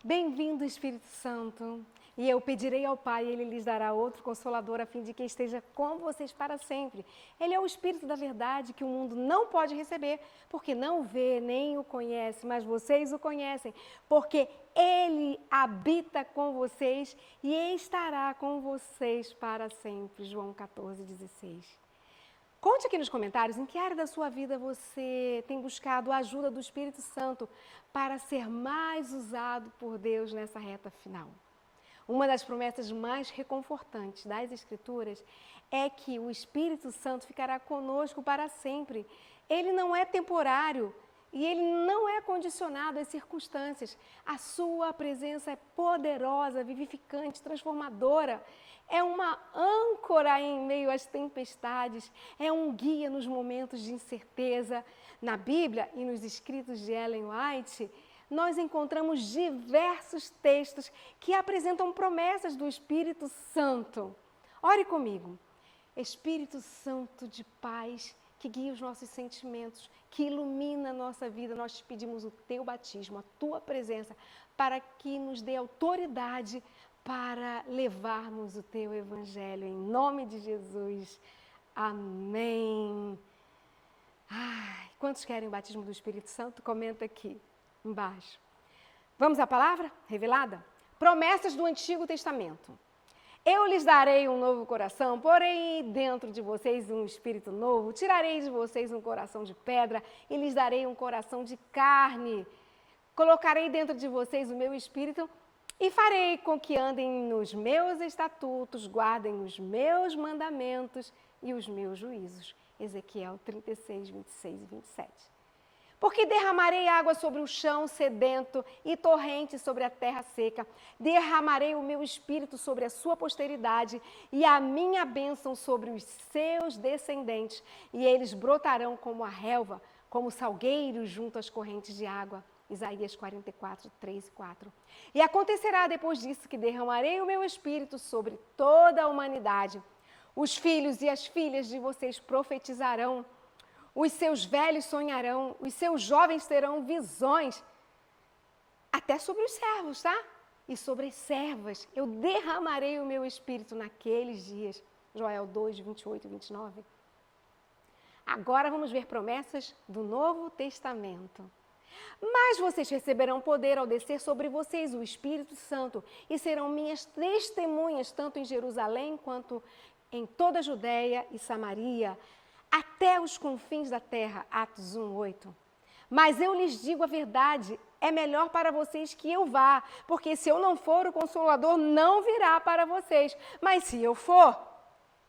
Bem-vindo, Espírito Santo. E eu pedirei ao Pai, Ele lhes dará outro Consolador, a fim de que esteja com vocês para sempre. Ele é o Espírito da verdade que o mundo não pode receber, porque não o vê nem o conhece, mas vocês o conhecem, porque Ele habita com vocês e estará com vocês para sempre. João 14,16. Conte aqui nos comentários em que área da sua vida você tem buscado a ajuda do Espírito Santo para ser mais usado por Deus nessa reta final. Uma das promessas mais reconfortantes das Escrituras é que o Espírito Santo ficará conosco para sempre. Ele não é temporário e ele não é condicionado às circunstâncias. A sua presença é poderosa, vivificante, transformadora. É uma âncora em meio às tempestades, é um guia nos momentos de incerteza. Na Bíblia e nos escritos de Ellen White, nós encontramos diversos textos que apresentam promessas do Espírito Santo. Ore comigo. Espírito Santo de paz, que guia os nossos sentimentos, que ilumina a nossa vida, nós te pedimos o teu batismo, a tua presença, para que nos dê autoridade para levarmos o teu evangelho, em nome de Jesus. Amém. Ai, quantos querem o batismo do Espírito Santo? Comenta aqui embaixo. Vamos à palavra revelada? Promessas do Antigo Testamento. Eu lhes darei um novo coração, porei dentro de vocês um espírito novo, tirarei de vocês um coração de pedra e lhes darei um coração de carne. Colocarei dentro de vocês o meu espírito e farei com que andem nos meus estatutos, guardem os meus mandamentos e os meus juízos. Ezequiel 36, 26 e 27. Porque derramarei água sobre o chão sedento e torrente sobre a terra seca. Derramarei o meu espírito sobre a sua posteridade e a minha bênção sobre os seus descendentes. E eles brotarão como a relva, como salgueiros junto às correntes de água. Isaías 44, 3 e 4. E acontecerá depois disso que derramarei o meu espírito sobre toda a humanidade. Os filhos e as filhas de vocês profetizarão. Os seus velhos sonharão, os seus jovens terão visões, até sobre os servos, tá? E sobre as servas, eu derramarei o meu espírito naqueles dias. Joel 2, 28 e 29. Agora vamos ver promessas do Novo Testamento. Mas vocês receberão poder ao descer sobre vocês o Espírito Santo e serão minhas testemunhas, tanto em Jerusalém quanto em toda a Judéia e Samaria, até os confins da terra, Atos 1, 8. Mas eu lhes digo a verdade, é melhor para vocês que eu vá, porque se eu não for, o Consolador não virá para vocês. Mas se eu for,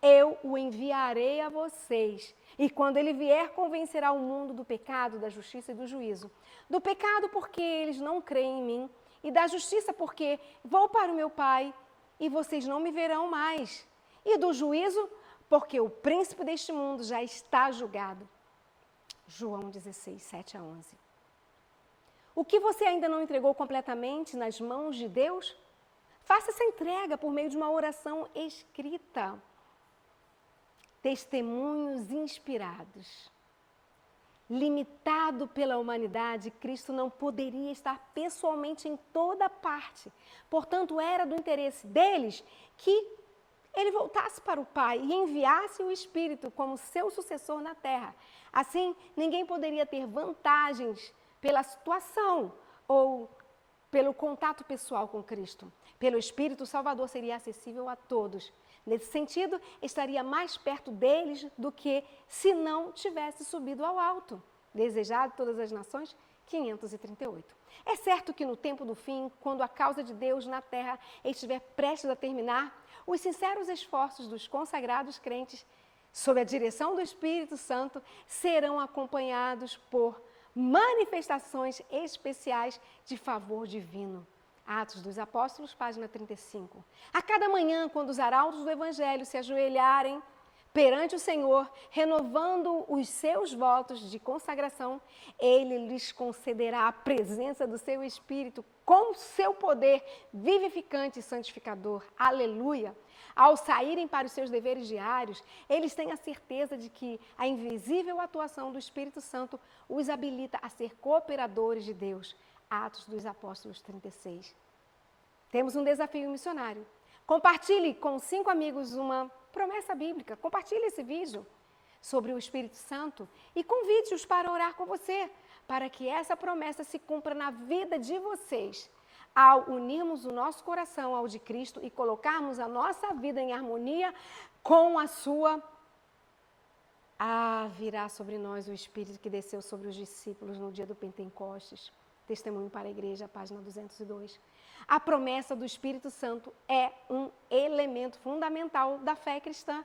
eu o enviarei a vocês. E quando ele vier, convencerá o mundo do pecado, da justiça e do juízo. Do pecado, porque eles não creem em mim, e da justiça, porque vou para o meu Pai, e vocês não me verão mais. E do juízo, porque o príncipe deste mundo já está julgado. João 16, 7 a 11. O que você ainda não entregou completamente nas mãos de Deus? Faça essa entrega por meio de uma oração escrita. Testemunhos inspirados. Limitado pela humanidade, Cristo não poderia estar pessoalmente em toda parte. Portanto, era do interesse deles que ele voltasse para o Pai e enviasse o Espírito como seu sucessor na terra. Assim, ninguém poderia ter vantagens pela situação ou pelo contato pessoal com Cristo. Pelo Espírito, o Salvador seria acessível a todos. Nesse sentido, estaria mais perto deles do que se não tivesse subido ao alto. Desejado todas as nações, 538. É certo que no tempo do fim, quando a causa de Deus na terra estiver prestes a terminar, os sinceros esforços dos consagrados crentes, sob a direção do Espírito Santo, serão acompanhados por manifestações especiais de favor divino. Atos dos Apóstolos, página 35. A cada manhã, quando os arautos do Evangelho se ajoelharem perante o Senhor, renovando os seus votos de consagração, Ele lhes concederá a presença do seu Espírito com seu poder vivificante e santificador. Aleluia! Ao saírem para os seus deveres diários, eles têm a certeza de que a invisível atuação do Espírito Santo os habilita a ser cooperadores de Deus. Atos dos Apóstolos 36. Temos um desafio missionário. Compartilhe com 5 amigos uma promessa bíblica. Compartilhe esse vídeo sobre o Espírito Santo e convide-os para orar com você, para que essa promessa se cumpra na vida de vocês, ao unirmos o nosso coração ao de Cristo e colocarmos a nossa vida em harmonia com a sua. Virá sobre nós o Espírito que desceu sobre os discípulos no dia do Pentecostes. Testemunho para a Igreja, página 202. A promessa do Espírito Santo é um elemento fundamental da fé cristã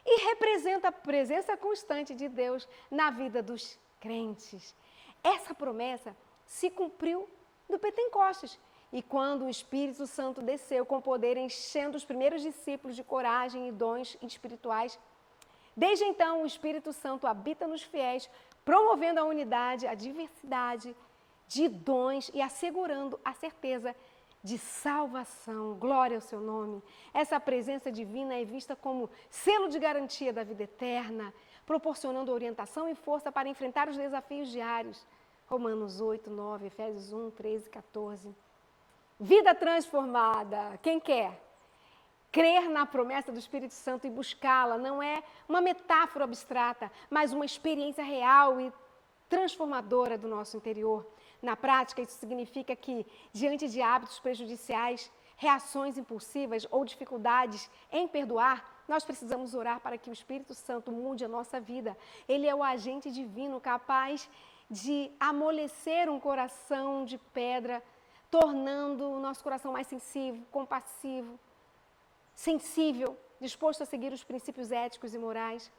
e representa a presença constante de Deus na vida dos crentes. Essa promessa se cumpriu no Pentecostes. E quando o Espírito Santo desceu com poder, enchendo os primeiros discípulos de coragem e dons espirituais, desde então o Espírito Santo habita nos fiéis, promovendo a unidade, a diversidade de dons e assegurando a certeza de salvação. Glória ao seu nome. Essa presença divina é vista como selo de garantia da vida eterna, proporcionando orientação e força para enfrentar os desafios diários. Romanos 8, 9, Efésios 1, 13, 14. Vida transformada. Quem quer? Crer na promessa do Espírito Santo e buscá-la não é uma metáfora abstrata, mas uma experiência real e transformadora do nosso interior. Na prática, isso significa que, diante de hábitos prejudiciais, reações impulsivas ou dificuldades em perdoar, nós precisamos orar para que o Espírito Santo mude a nossa vida. Ele é o agente divino capaz de amolecer um coração de pedra, tornando o nosso coração mais sensível, compassivo, sensível, disposto a seguir os princípios éticos e morais.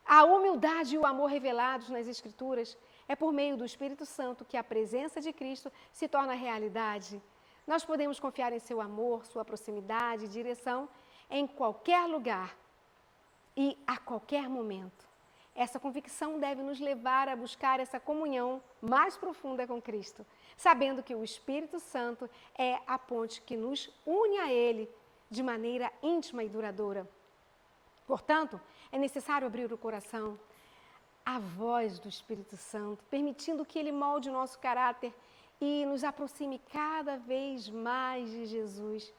A humildade e o amor revelados nas Escrituras é por meio do Espírito Santo que a presença de Cristo se torna realidade. Nós podemos confiar em seu amor, sua proximidade e direção em qualquer lugar e a qualquer momento. Essa convicção deve nos levar a buscar essa comunhão mais profunda com Cristo, sabendo que o Espírito Santo é a ponte que nos une a Ele de maneira íntima e duradoura. Portanto, é necessário abrir o coração à voz do Espírito Santo, permitindo que Ele molde o nosso caráter e nos aproxime cada vez mais de Jesus.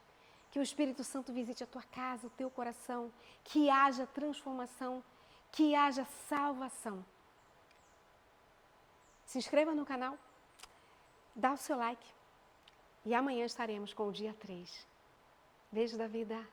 Que o Espírito Santo visite a tua casa, o teu coração, que haja transformação, que haja salvação. Se inscreva no canal, dá o seu like e amanhã estaremos com o dia 3. Beijo da vida.